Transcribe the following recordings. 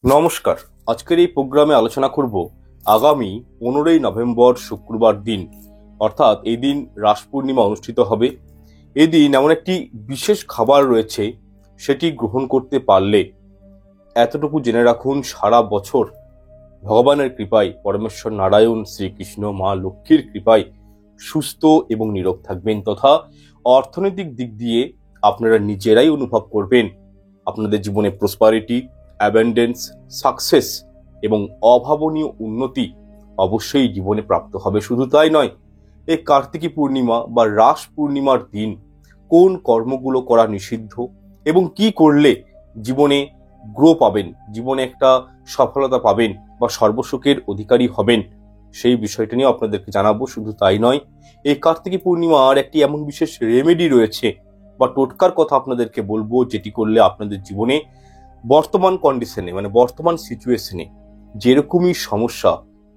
নমস্কার। আজকের এই প্রোগ্রামে আলোচনা করব আগামী 15ই নভেম্বর শুক্রবার দিন, অর্থাৎ এই দিন রাস পূর্ণিমা অনুষ্ঠিত হবে। এই দিন এমন একটি বিশেষ খাবার রয়েছে, সেটি গ্রহণ করতে পারলে এতটুকু জেনে রাখুন, সারা বছর ভগবানের কৃপায়, পরমেশ্বর নারায়ণ শ্রীকৃষ্ণ মা লক্ষ্মীর কৃপায় সুস্থ এবং নীরোগ থাকবেন, তথা অর্থনৈতিক দিক দিয়ে আপনারা নিজেরাই অনুভব করবেন আপনাদের জীবনে প্রসপারিটি, অ্যাবেন্ডেন্স, সাকসেস এবং অভাবনীয় উন্নতি অবশ্যই জীবনে প্রাপ্ত হবে। শুধু তাই নয়, এই কার্তিকী পূর্ণিমা বা রাস পূর্ণিমার দিন কোন কর্মগুলো করা নিষিদ্ধ এবং কি করলে জীবনে গ্রো পাবেন, জীবনে একটা সফলতা পাবেন বা সর্বসুখের অধিকারী হবেন, সেই বিষয়টা নিয়ে আপনাদেরকে জানাবো। শুধু তাই নয়, এই কার্তিকী পূর্ণিমার একটি এমন বিশেষ রেমেডি রয়েছে বা টোটকার কথা আপনাদেরকে বলবো, যেটি করলে আপনাদের জীবনে বর্তমান কন্ডিশনে মানে বর্তমান সিচুয়েশনে যেরকমই সমস্যা,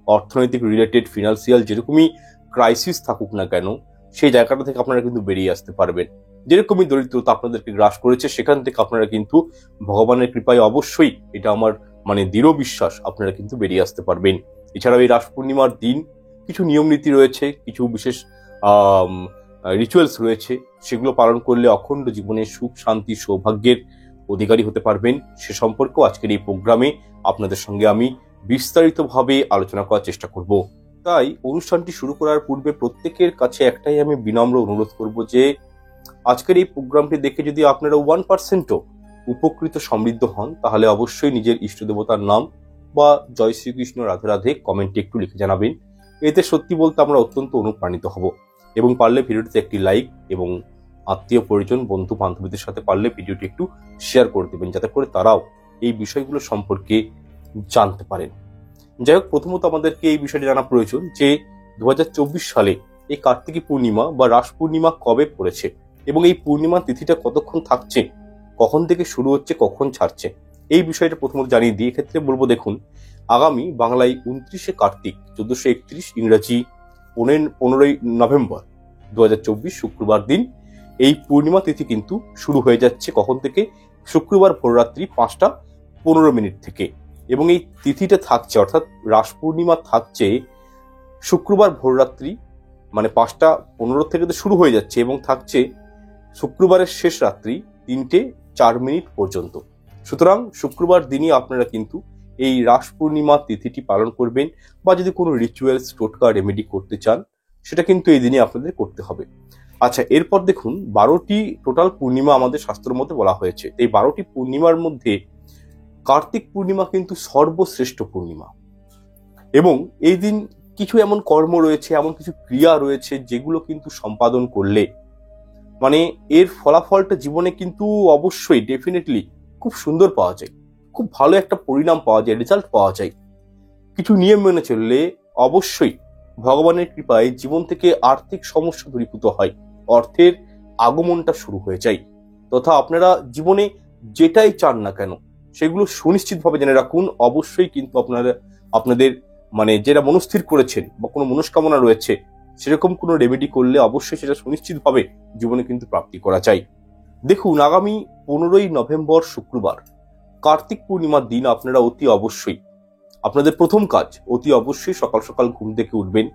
অর্থনৈতিক রিলেটেড, ফিনান্সিয়াল যেরকমই ক্রাইসিস থাকুক না কেন, সেই জায়গাটা থেকে আপনারা কিন্তু বেরিয়ে আসতে পারবেন। যেরকমই দরিদ্রতা আপনাদেরকে গ্রাস করেছে, সেখান থেকে আপনারা কিন্তু ভগবানের কৃপায় অবশ্যই, এটা আমার দৃঢ় বিশ্বাস, আপনারা কিন্তু বেরিয়ে আসতে পারবেন। এছাড়াও এই রাস পূর্ণিমার দিন কিছু নিয়ম নীতি রয়েছে, কিছু বিশেষ রিচুয়ালস রয়েছে, সেগুলো পালন করলে অখণ্ড জীবনে সুখ, শান্তি, সৌভাগ্যের অধিকারী হতে পারবেন। সে সম্পর্কেও আজকের এই প্রোগ্রামে আপনাদের সঙ্গে আমি বিস্তারিতভাবে আলোচনা করার চেষ্টা করব। তাই অনুষ্ঠানটি শুরু করার পূর্বে প্রত্যেকের কাছে একটাই আমি বিনম্র অনুরোধ করব যে আজকের এই প্রোগ্রামটি দেখে যদি আপনারা 1%ও উপকৃত সমৃদ্ধ হন, তাহলে অবশ্যই নিজের ইষ্ট দেবতার নাম বা জয় শ্রীকৃষ্ণ রাধে রাধে কমেন্টে একটু লিখে জানাবেন। এতে সত্যি বলতে আমরা অত্যন্ত অনুপ্রাণিত হব। এবং পারলে ভিডিওটিতে একটি লাইক এবং আত্মীয় পরিজন, বন্ধু বান্ধবীদের সাথে পারলে ভিডিওটি একটু শেয়ার করে দেবেন, যাতে করে তারাও এই বিষয়গুলো সম্পর্কে জানতে পারেন। যাই হোক, প্রথমত আমাদেরকে এই বিষয়টি জানা প্রয়োজন যে 2024 সালে এই কার্তিকী পূর্ণিমা বা রাস পূর্ণিমা কবে পড়েছে এবং এই পূর্ণিমা তিথিটা কতক্ষণ থাকছে, কখন থেকে শুরু হচ্ছে, কখন ছাড়ছে, এই বিষয়টা প্রথমত জানিয়ে দিই। এক্ষেত্রে বলবো, দেখুন, আগামী বাংলায় 29শে কার্তিক, 1431, ইংরাজি 15ই নভেম্বর 2024 শুক্রবার দিন এই পূর্ণিমা তিথি কিন্তু শুরু হয়ে যাচ্ছে। কখন থেকে? শুক্রবার ভোররাত্রি 5:15 থেকে। এবং এই তিথিটা থাকছে, অর্থাৎ রাস পূর্ণিমা থাকছে শুক্রবার ভোররাত্রি 5:15 থেকে তো শুরু হয়ে যাচ্ছে এবং থাকছে শুক্রবারের শেষ রাত্রি 3:04 পর্যন্ত। সুতরাং শুক্রবার দিনই আপনারা কিন্তু এই রাস পূর্ণিমা তিথিটি পালন করবেন, বা যদি কোনো রিচুয়ালস, টোটকা, রেমেডি করতে চান, সেটা কিন্তু এই দিনই আপনাদের করতে হবে। আচ্ছা, এরপর দেখুন, 12টি টোটাল পূর্ণিমা আমাদের শাস্ত্রের মধ্যে বলা হয়েছে। এই 12টি পূর্ণিমার মধ্যে কার্তিক পূর্ণিমা কিন্তু সর্বশ্রেষ্ঠ পূর্ণিমা। এবং এই দিন কিছু এমন কর্ম রয়েছে, এমন কিছু ক্রিয়া রয়েছে, যেগুলো কিন্তু সম্পাদন করলে এর ফলাফলটা জীবনে কিন্তু অবশ্যই ডেফিনেটলি খুব সুন্দর পাওয়া যায়, খুব ভালো একটা পরিণাম পাওয়া যায়, রেজাল্ট পাওয়া যায়। কিছু নিয়ম মেনে চললে অবশ্যই ভগবানের কৃপায় জীবন থেকে আর্থিক সমস্যা দূরীভূত হয়, অর্থের আগমনটা শুরু হয়ে যায়, তথা আপনারা জীবনে যেটাই চান না কেন সেগুলো সুনিশ্চিতভাবে জেনে রাখুন, অবশ্যই কিন্তু আপনারা আপনাদের যেটা মনস্থির করেছেন বা কোনো মনস্কামনা রয়েছে, সেরকম কোনো রেমেডি করলে অবশ্যই সেটা সুনিশ্চিতভাবে জীবনে কিন্তু প্রাপ্তি করা যায়। দেখুন, আগামী 15ই নভেম্বর শুক্রবার কার্তিক পূর্ণিমার দিন আপনারা অতি অবশ্যই, আপনাদের প্রথম কাজ, অতি অবশ্যই সকাল সকাল ঘুম থেকে উঠবেন,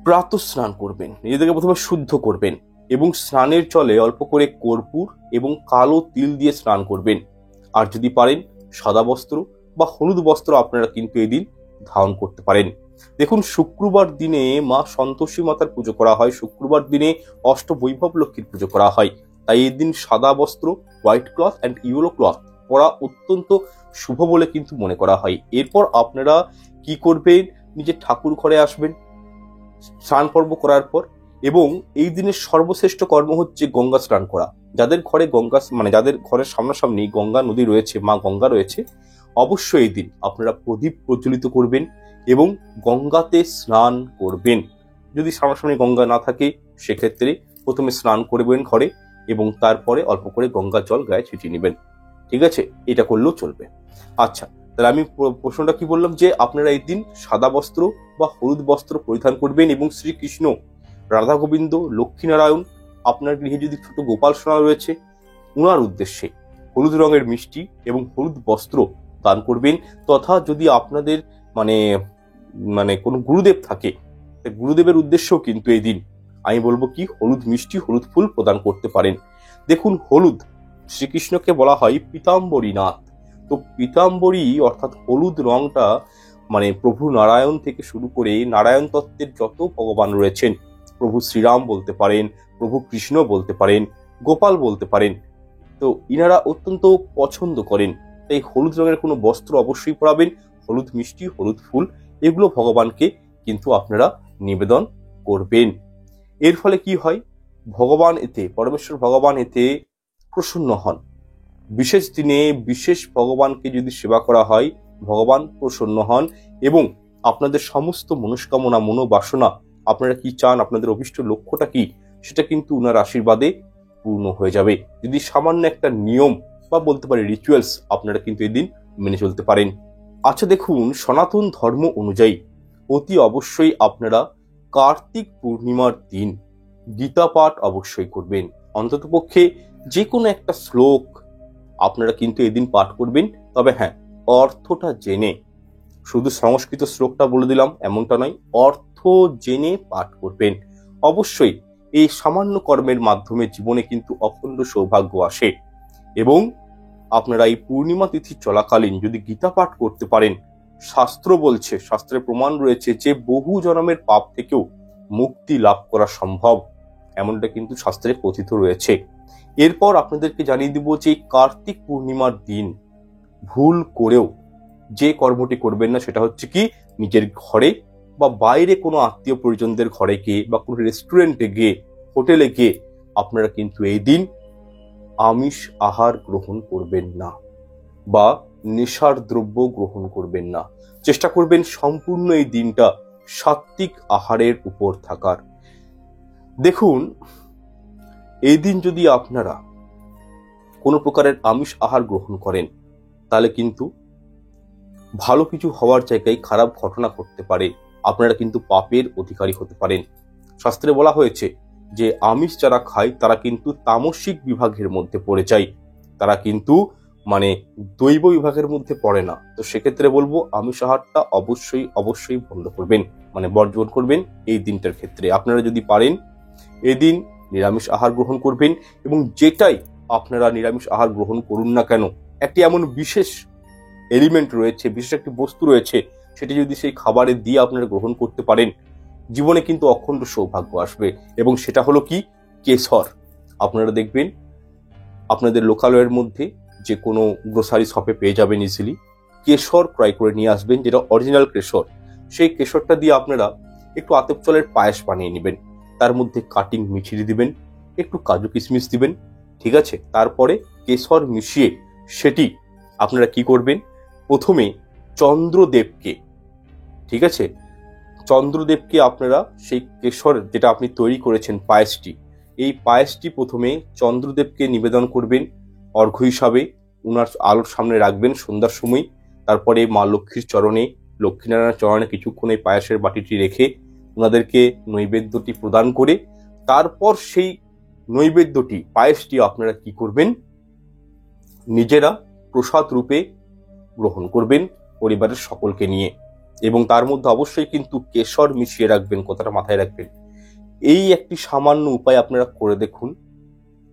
প্রাতঃ স্নান করবেন, নিজেদেরকে প্রথমে শুদ্ধ করবেন এবং স্নানের জলে অল্প করে কর্পূর এবং কালো তিল দিয়ে স্নান করবেন। আর যদি পারেন সাদা বস্ত্র বা হলুদ বস্ত্র আপনারা কিন্তু এই দিন ধারণ করতে পারেন। দেখুন, শুক্রবার দিনে মা সন্তোষী মাতার পুজো করা হয়, শুক্রবার দিনে অষ্টবৈভব লক্ষ্মীর পুজো করা হয়। তাই এই দিন সাদা বস্ত্র, white cloth and yellow cloth পরা অত্যন্ত শুভ বলে কিন্তু মনে করা হয়। এরপর আপনারা কি করবেন? নিজের ঠাকুর ঘরে আসবেন স্নান পর্ব করার পর, এবং এই দিনের সর্বশ্রেষ্ঠ কর্ম হচ্ছে গঙ্গা স্নান করা। যাদের ঘরে যাদের ঘরের সামনাসামনি গঙ্গা নদী রয়েছে, মা গঙ্গা রয়েছে, অবশ্যই এই দিন আপনারা প্রদীপ প্রজ্বলিত করবেন এবং গঙ্গাতে স্নান করবেন। যদি সামনাসামনি গঙ্গা না থাকে, সেক্ষেত্রে প্রথমে স্নান করবেন ঘরে এবং তারপরে অল্প করে গঙ্গা জল গায়ে ছিটিয়ে নেবেন। ঠিক আছে, এটা করলেও চলবে। আচ্ছা, তাহলে আমি প্রশ্নটা কি বললাম, যে আপনারা এই দিন সাদা বস্ত্র বা হলুদ বস্ত্র পরিধান করবেন এবং শ্রীকৃষ্ণ, রাধা গোবিন্দ, লক্ষ্মীনারায়ণ, আপনার গৃহে যদি ছোট গোপাল সোনা রয়েছে, উনার উদ্দেশ্যে হলুদ রঙের মিষ্টি এবং হলুদ বস্ত্র দান করবেন। তথা যদি আপনাদের মানে মানে কোনো গুরুদেব থাকে, গুরুদেবের উদ্দেশ্যেও কিন্তু এই দিন আমি বলবো কি হলুদ মিষ্টি, হলুদ ফুল প্রদান করতে পারেন। দেখুন, হলুদ শ্রীকৃষ্ণকে বলা হয় পীতাম্বরী নাথ। তো পীতাম্বরী অর্থাৎ হলুদ রংটা মানে প্রভু নারায়ণ থেকে শুরু করে নারায়ণ তত্ত্বের যত ভগবান রয়েছেন, প্রভু শ্রীরাম বলতে পারেন, প্রভু কৃষ্ণ বলতে পারেন, গোপাল বলতে পারেন, তো ইনারা অত্যন্ত পছন্দ করেন। তাই হলুদ রঙের কোনো বস্ত্র অবশ্যই পরাবেন। হলুদ মিষ্টি, হলুদ ফুল এগুলো ভগবানকে কিন্তু আপনারা নিবেদন করবেন। এর ফলে কি হয়, ভগবান এতে, পরমেশ্বর ভগবান এতে প্রসন্ন হন। বিশেষ দিনে বিশেষ ভগবানকে যদি সেবা করা হয়, ভগবান প্রসন্ন হন এবং আপনাদের সমস্ত মনস্কামনা, মনোবাসনা, আপনারা কি চান, আপনাদের অভিষ্ট লক্ষ্যটা কি, সেটা কিন্তু উনার আশীর্বাদে পূর্ণ হয়ে যাবে। যদি সামান্য একটা নিয়ম বা বলতে পারি রিচুয়ালস আপনারা কিন্তু এই দিন মেনে চলতে পারেন। আচ্ছা দেখুন, সনাতন ধর্ম অনুযায়ী অতি অবশ্যই আপনারা কার্তিক পূর্ণিমার দিন গীতা পাঠ অবশ্যই করবেন। অন্ততপক্ষে যে কোনো একটা শ্লোক আপনারা কিন্তু এদিন পাঠ করবেন। তবে হ্যাঁ, অর্থটা জেনে, শুধু সংস্কৃত শ্লোকটা বলে দিলাম এমনটা নয়, অর্থ জেনে পাঠ করবেন। অবশ্যই এই সামান্য কর্মের মাধ্যমে জীবনে কিন্তু অখণ্ড সৌভাগ্য আসে এবং আপনারা এই পূর্ণিমা তিথি চলাকালীন যদি গীতা পাঠ করতে পারেন, শাস্ত্র বলছে, শাস্ত্রের প্রমাণ রয়েছে যে বহু জন্মের পাপ থেকেও মুক্তি লাভ করা সম্ভব, এমনটা কিন্তু শাস্ত্রে কথিত রয়েছে। এরপর আপনাদেরকে জানিয়ে দিব যে কার্তিক পূর্ণিমার দিন ভুল করেও যে কর্মটি করবেন না, সেটা হচ্ছে কি নিজের ঘরে বা বাইরে কোনো আত্মীয় পরিজনদের ঘরে গিয়ে বা কোনো রেস্টুরেন্টে গিয়ে, হোটেলে গিয়ে আপনারা কিন্তু এই দিন আমিষ আহার গ্রহণ করবেন না বা নেশার দ্রব্য গ্রহণ করবেন না। চেষ্টা করবেন সম্পূর্ণ এই দিনটা সাত্ত্বিক আহারের উপর থাকার। দেখুন, এই দিন যদি আপনারা কোনো প্রকারের আমিষ আহার গ্রহণ করেন, তাহলে কিন্তু ভালো কিছু হওয়ার জায়গায় খারাপ ঘটনা ঘটতে পারে, আপনারা কিন্তু পাপের অধিকারী হতে পারেন। শাস্ত্রে বলা হয়েছে যে আমিষ যারা খায় তারা কিন্তু তামসিক বিভাগের মধ্যে পড়ে যায়, তারা কিন্তু মানে দৈব বিভাগের মধ্যে পড়ে না। তো সেক্ষেত্রে বলবো আমিষ আহারটা অবশ্যই অবশ্যই বন্ধ করবেন, মানে বর্জন করবেন এই দিনটার ক্ষেত্রে। আপনারা যদি পারেন এদিন নিরামিষ আহার গ্রহণ করবেন এবং যেটাই আপনারা নিরামিষ আহার গ্রহণ করুন না কেন, একটি এমন বিশেষ এলিমেন্ট রয়েছে, বিশেষ একটি বস্তু রয়েছে, সেটি যদি সেই খাবারে দিয়ে আপনারা গ্রহণ করতে পারেন, জীবনে কিন্তু অখণ্ড সৌভাগ্য আসবে। এবং সেটা হলো কি, কেশর। আপনারা দেখবেন আপনাদের লোকালয়ের মধ্যে যে কোনো গ্রোসারি শপে পেয়ে যাবেন ইজিলি। কেশর ক্রয় করে নিয়ে আসবেন, যেটা অরিজিনাল কেশর। সেই কেশরটা দিয়ে আপনারা একটু আতপ চালের পায়েস বানিয়ে নেবেন, তার মধ্যে কাটিং মিছিয়ে দিবেন, একটু কাজু কিশমিশ দিবেন, ঠিক আছে। তারপরে কেশর মিশিয়ে সেটি আপনারা কি করবেন, প্রথমে চন্দ্রদেবকে, ঠিক আছে, চন্দ্রদেবকে আপনারা সেই কেশর যেটা আপনি তৈরি করেছেন পায়েসটি, এই পায়েসটি প্রথমে চন্দ্রদেবকে নিবেদন করবেন অর্ঘ্য হিসাবে, উনার আলোর সামনে রাখবেন সন্ধ্যার সময়। তারপরে মা লক্ষ্মীর চরণে, লক্ষ্মীনারায়ণের চরণে কিছুক্ষণ এই পায়েসের বাটিটি রেখে ওনাদেরকে নৈবেদ্যটি প্রদান করে, তারপর সেই নৈবেদ্যটি, পায়েসটি আপনারা কি করবেন, নিজেরা প্রসাদ রূপে গ্রহণ করবেন পরিবারের সকলকে নিয়ে। এবং তার মধ্যে অবশ্যই কিন্তু কেশর মিশিয়ে রাখবেন, কথাটা মাথায় রাখবেন। এই একটি সামান্য উপায় আপনারা করে দেখুন,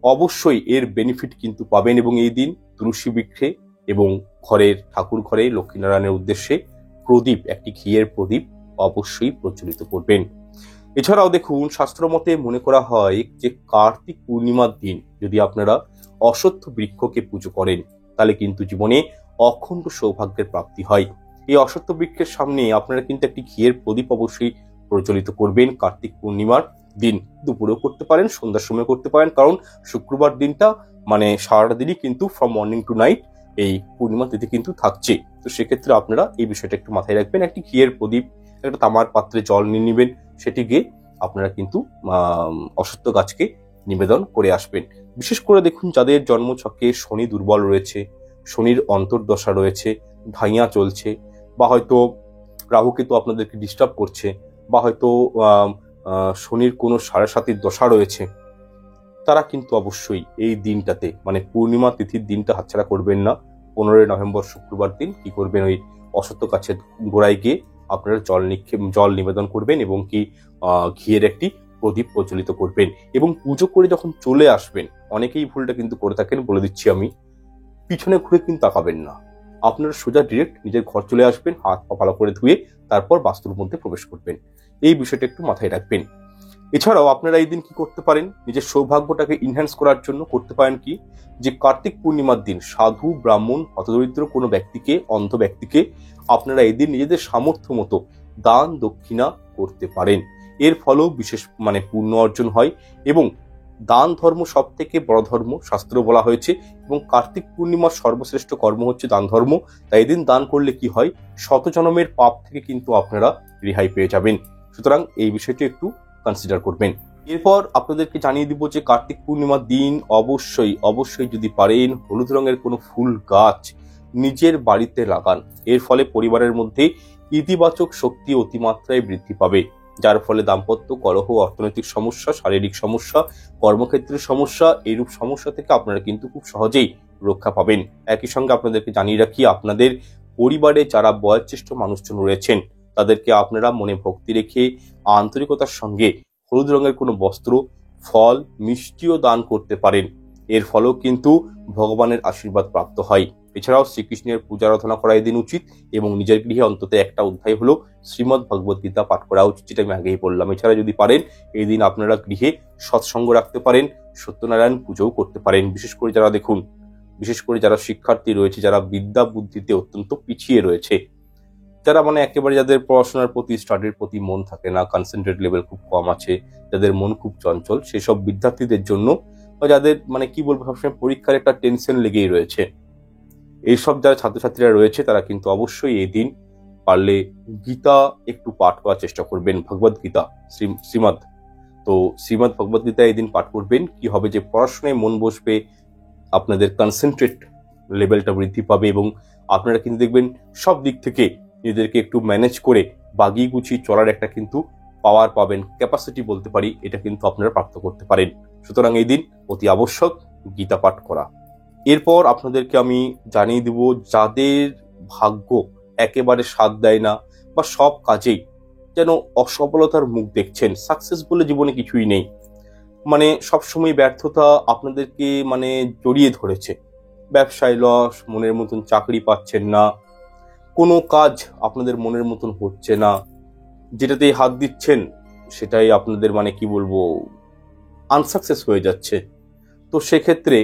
অবশ্যই এর বেনিফিট কিন্তু পাবেন। এবং এই দিন তুলসী বৃক্ষে এবং ঘরের ঠাকুর ঘরে লক্ষ্মীনারায়ণের উদ্দেশ্যে প্রদীপ, একটি ঘিয়ের প্রদীপ অবশ্যই প্রচলিত করবেন। এছাড়াও দেখুন, শাস্ত্র মতে মনে করা হয় যে কার্তিক পূর্ণিমার দিন যদি আপনারা অশ্বত্থ বৃক্ষকে পুজো করেন, তাহলে কিন্তু জীবনে অখণ্ড সৌভাগ্যের প্রাপ্তি হয়। এই অশ্বত্থ বৃক্ষের সামনে আপনারা কিন্তু একটি ঘিয়ের প্রদীপ অবশ্যই প্রচলিত করবেন কার্তিক পূর্ণিমার দিন। দুপুরেও করতে পারেন, সন্ধ্যার সময় করতে পারেন, কারণ শুক্রবার দিনটা মানে সারাটা দিনই কিন্তু ফ্রম মর্নিং টু নাইট এই পূর্ণিমা তিথি কিন্তু থাকছে। তো সেক্ষেত্রে আপনারা এই বিষয়টা একটু মাথায় রাখবেন। একটি ঘিয়ের প্রদীপ, একটা তামার পাত্রে জল নিয়ে নেবেন, সেটি গিয়ে আপনারা কিন্তু অশ্বত্থ গাছকে নিবেদন করে আসবেন। বিশেষ করে দেখুন, যাদের জন্মছকে শনি দুর্বল রয়েছে, শনির অন্তর্দশা রয়েছে, ঢাইয়া চলছে, বা হয়তো রাহুকেতু আপনাদেরকে ডিস্টার্ব করছে, বা হয়তো শনির কোনো 7.5 দশা রয়েছে, তারা কিন্তু অবশ্যই এই দিনটাতে মানে পূর্ণিমা তিথির দিনটা হাতছাড়া করবেন না। 15 নভেম্বর শুক্রবার দিন কি করবেন, ওই অশ্বত্থ গাছের গোড়ায় গিয়ে আপনারা জল নিবেদন করবেন এবং কি ঘিয়ের একটি প্রদীপ প্রজ্বলিত করবেন এবং পুজো করে যখন চলে আসবেন, অনেকেই ভুলটা কিন্তু করে থাকেন, বলে দিচ্ছি আমি, পিছনে ঘুরে কিন্তু তাকাবেন না। আপনারা সোজা ডিরেক্ট নিজের ঘর চলে আসবেন, হাত পা ভালো করে ধুয়ে তারপর বাস্তুর মধ্যে প্রবেশ করবেন। এই বিষয়টা একটু মাথায় রাখবেন। এছাড়াও আপনারা এই দিন কি করতে পারেন, নিজের সৌভাগ্যটাকে ইনহ্যান্স করার জন্য করতে পারেন কি, যে কার্তিক পূর্ণিমার দিন সাধু, ব্রাহ্মণ, হতদরিদ্র কোনো ব্যক্তিকে, অন্ধ ব্যক্তিকে আপনারা এই দিন নিজেদের সামর্থ্য মতো দান দক্ষিণা করতে পারেন। এর ফলেও বিশেষ পুণ্য অর্জন হয় এবং দান ধর্ম সব থেকে বড় ধর্ম, শাস্ত্র বলা হয়েছে, এবং কার্তিক পূর্ণিমার সর্বশ্রেষ্ঠ কর্ম হচ্ছে দান ধর্ম। তাই এদিন দান করলে কি হয়, শত জন্মের পাপ থেকে কিন্তু আপনারা রেহাই পেয়ে যাবেন। সুতরাং এই বিষয়টি একটু কনসিডার করবেন। এরপর আপনাদেরকে জানিয়ে দিব যে কার্তিক পূর্ণিমার দিন অবশ্যই যদি পারেন হলুদ রঙের কোনো ফুল গাছ নিজের বাড়িতে লাগান। এর ফলে পরিবারের মধ্যে ইতিবাচক শক্তি অতিমাত্রায় বৃদ্ধি পাবে, যার ফলে দাম্পত্য কলহ, অর্থনৈতিক সমস্যা, শারীরিক সমস্যা, কর্মক্ষেত্রের সমস্যা, এইরূপ সমস্যা থেকে আপনারা কিন্তু খুব সহজেই রক্ষা পাবেন। একই সঙ্গে আপনাদেরকে জানিয়ে রাখি, আপনাদের পরিবারে যারা বয়োজ্যেষ্ঠ মানুষজন রয়েছেন তাদেরকে আপনারা মনে ভক্তি রেখে আন্তরিকতার সঙ্গে হলুদ রঙের কোনো বস্ত্র, ফল, মিষ্টিও দান করতে পারেন। এর ফলেও কিন্তু ভগবানের আশীর্বাদ প্রাপ্ত হয়। এছাড়াও শ্রীকৃষ্ণের পূজা আরাধনা করা এদিন উচিত এবং নিজের গৃহে অন্তত একটা অধ্যায় হলো শ্রীমদ্ ভগবদ গীতা পাঠ করা উচিত, যেটা আমি আগেই বললাম। এছাড়া যদি পারেন এই দিন আপনারা গৃহে সৎসঙ্গ রাখতে পারেন, সত্যনারায়ণ পুজোও করতে পারেন। বিশেষ করে যারা শিক্ষার্থী রয়েছে, যারা বিদ্যা বুদ্ধিতে অত্যন্ত পিছিয়ে রয়েছে, যারা একেবারে যাদের পড়াশোনার প্রতি, স্টাডির প্রতি মন থাকে না, কনসেন্ট্রেট লেভেল খুব কম আছে, যাদের মন খুব চঞ্চল, সেসব বিদ্যার্থীদের জন্য, বা যাদের সবসময় পরীক্ষার একটা টেনশন লেগেই রয়েছে, এইসব যারা ছাত্রছাত্রীরা রয়েছে তারা কিন্তু অবশ্যই এই দিন পারলে গীতা একটু পাঠ করার চেষ্টা করবেন। ভগবদ গীতা, শ্রীমদ্ ভগবদ গীতা এই দিন পাঠ করবেন। কি হবে যে পড়াশোনায় মন বসবে, আপনাদের কনসেন্ট্রেট লেভেলটা বৃদ্ধি পাবে এবং আপনারা কিন্তু দেখবেন সব দিক থেকে নিজেদেরকে একটু ম্যানেজ করে বাগিয়ে গুছিয়ে চলার একটা কিন্তু পাওয়ার পাবেন, ক্যাপাসিটি বলতে পারি, এটা কিন্তু আপনারা প্রাপ্ত করতে পারেন। সুতরাং এই দিন অতি আবশ্যক গীতা পাঠ করা। এরপর আপনাদেরকে আমি জানিয়ে দিব, যাদের ভাগ্য একেবারে সাথ দেয় না বা সব কাজেই যেন অসফলতার মুখ দেখছেন, সাকসেস বলে জীবনে কিছুই নেই, সবসময় ব্যর্থতা আপনাদেরকে জড়িয়ে ধরেছে, ব্যবসায় লস, মনের মতন চাকরি পাচ্ছেন না, কোনো কাজ আপনাদের মনের মতন হচ্ছে না, যেটাতেই হাত দিচ্ছেন সেটাই আপনাদের আনসাকসেস হয়ে যাচ্ছে। তো সেক্ষেত্রে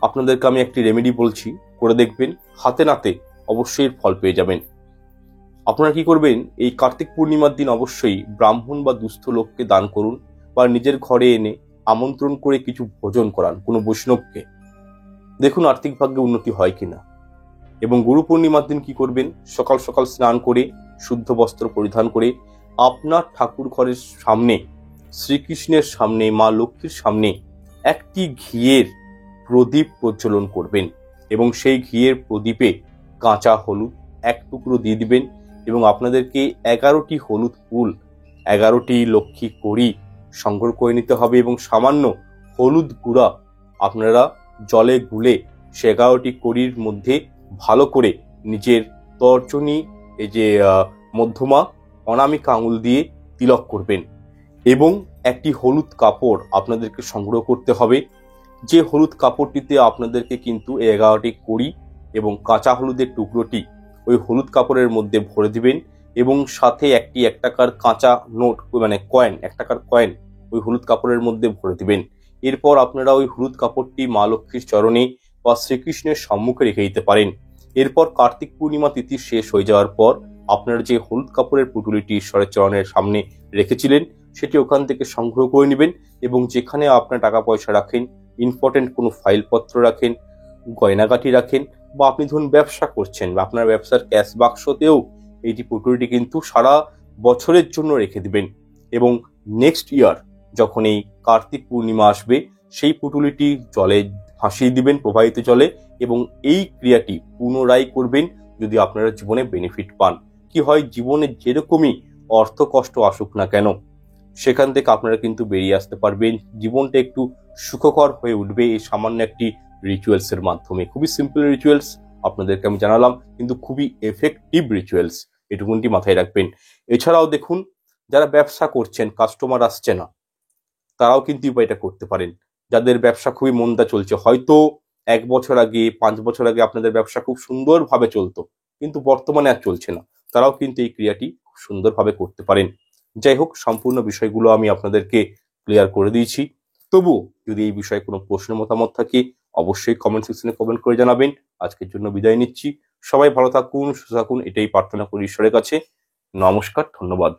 আপনাদেরকে আমি একটি রেমেডি বলছি, করে দেখবেন, হাতে নাতে অবশ্যই ফল পেয়ে যাবেন। আপনারা কি করবেন, এই কার্তিক পূর্ণিমার দিন অবশ্যই ব্রাহ্মণ বা দুস্থ লোককে দান করুন, বা নিজের ঘরে এনে আমন্ত্রণ করে কিছু ভোজন করান কোনো বৈষ্ণবকে। দেখুন আর্থিক ভাগ্যে উন্নতি হয় কিনা। এবং গুরু পূর্ণিমার দিন কি করবেন, সকাল সকাল স্নান করে শুদ্ধ বস্ত্র পরিধান করে আপনার ঠাকুর ঘরের সামনে, শ্রীকৃষ্ণের সামনে, মা লক্ষ্মীর সামনে একটি ঘিয়ের প্রদীপ প্রজ্বলন করবেন এবং সেই ঘিয়ের প্রদীপে কাঁচা হলুদ এক টুকরো দিয়ে দিবেন এবং আপনাদেরকে 11টি হলুদ ফুল, 11টি লক্ষ্মী কড়ি সংগ্রহ করে নিতে হবে এবং সামান্য হলুদ গুঁড়া আপনারা জলে গুলে সে 11টি কড়ির মধ্যে ভালো করে নিজের তর্জনী, এই যে মধ্যমা অনামিকা আঙুল দিয়ে তিলক করবেন এবং একটি হলুদ কাপড় আপনাদেরকে সংগ্রহ করতে হবে। যে হলুদ কাপড়টিতে আপনাদেরকে কিন্তু 11টি কড়ি এবং কাঁচা হলুদের টুকরোটি ওই হলুদ কাপড়ের মধ্যে ভরে দিবেন এবং সাথে একটি 1 টাকার কাঁচা নোট, কয়েন, 1 টাকার কয়েন ওই হলুদ কাপড়ের মধ্যে ভরে দিবেন। এরপর আপনারা ওই হলুদ কাপড়টি মা লক্ষ্মীর চরণে বা শ্রীকৃষ্ণের সম্মুখে রেখে দিতে পারেন। এরপর কার্তিক পূর্ণিমা তিথি শেষ হয়ে যাওয়ার পর আপনারা যে হলুদ কাপড়ের পুটুলিটি ঈশ্বরের চরণের সামনে রেখেছিলেন সেটি ওখান থেকে সংগ্রহ করে নেবেন এবং যেখানে আপনার টাকা পয়সা রাখেন, ইম্পর্টেন্ট কোনো ফাইলপত্র রাখেন, গয়নাগাটি রাখেন, বা আপনি ধরুন ব্যবসা করছেন বা আপনার ব্যবসার ক্যাশ বাক্সতেও এইটি পুটুলিটি কিন্তু সারা বছরের জন্য রেখে দিবেন এবং নেক্সট ইয়ার যখন এই কার্তিক পূর্ণিমা আসবে সেই পুটুলিটি জলে ভাসিয়ে দিবেন, প্রবাহিত জলে, এবং এই ক্রিয়াটি পুনরায় করবেন যদি আপনারা জীবনে বেনিফিট পান। কি হয়, জীবনে যেরকমই অর্থ কষ্ট আসুক না কেন সেখান থেকে আপনারা কিন্তু বেরিয়ে আসতে পারবেন, জীবনটা একটু সুখকর হয়ে উঠবে এই সামান্য একটি রিচুয়ালস এর মাধ্যমে। খুবই সিম্পল রিচুয়ালস, আপনাদেরকে আমি জানালাম, কিন্তু খুবই এফেক্টিভ রিচুয়ালস, এটুকুনটি মাথায় রাখবেন। এছাড়াও দেখুন, যারা ব্যবসা করছেন, কাস্টমার আসছে না, তারাও কিন্তু উপায়টা করতে পারেন। যাদের ব্যবসা খুবই মন্দা চলছে, হয়তো 1 বছর আগে, 5 বছর আগে আপনাদের ব্যবসা খুব সুন্দরভাবে চলতো, কিন্তু বর্তমানে আর চলছে না, তারাও কিন্তু এই ক্রিয়াটি খুব সুন্দরভাবে করতে পারেন। যাই হোক, সম্পূর্ণ বিষয়গুলো আমি আপনাদেরকে ক্লিয়ার করে দিয়েছি। তবু যদি এই বিষয়ে কোনো প্রশ্ন মতামত থাকে, অবশ্যই কমেন্ট সেকশনে কমেন্ট করে জানাবেন। আজকের জন্য বিদায় নিচ্ছি। সবাই ভালো থাকুন, সুস্থ থাকুন, এটাই প্রার্থনা করি ঈশ্বরের কাছে। নমস্কার, ধন্যবাদ।